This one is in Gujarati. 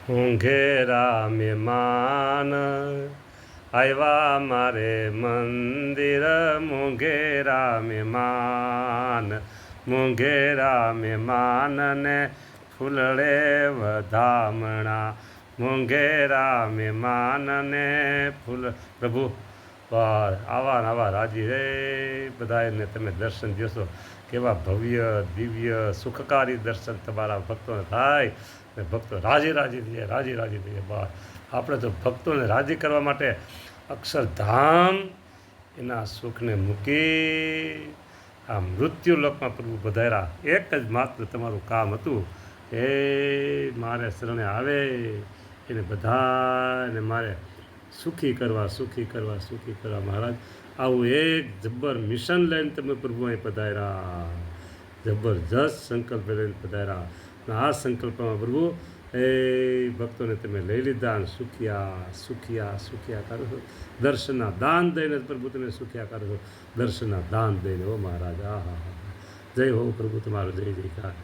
ઘેરા મહેમાન આવ્યા મારે મંદિર, મુંઘેરા મહેમાનને ફૂલડે વધામણા, મુંઘેરા મહેમાનને ફૂલ. પ્રભુ આવા રાજી રે બધાને તમે દર્શન દેશો. કેવા ભવ્ય દિવ્ય સુખકારી દર્શન તમારા ભક્તોને થાય ને ભક્તો રાજી થઈએ. બસ આપણે તો ભક્તોને રાજી કરવા માટે અક્ષરધામ એના સુખને મૂકી આ મૃત્યુલોકમાં પ્રભુ પધાર્યા. એક જ માત્ર તમારું કામ હતું એ મારે શરણે આવે એને બધાને મારે સુખી કરવા. મહારાજ આવું એક જબ્બર મિશન લઈને તમે પ્રભુ અહીં પધાર્યા, જબરજસ્ત સંકલ્પ લઈને પધાર્યા. આ સંકલ્પમાં પ્રભુ એ ભક્તોને તમે લઈ લીધા અને સુખિયા કરો છો. દર્શનના દાન દઈને પ્રભુ તમે સુખિયા કરો છો. દર્શનના દાન દઈને. ઓ મહારાજ, જય હો પ્રભુ તમારો, જય જયકાર.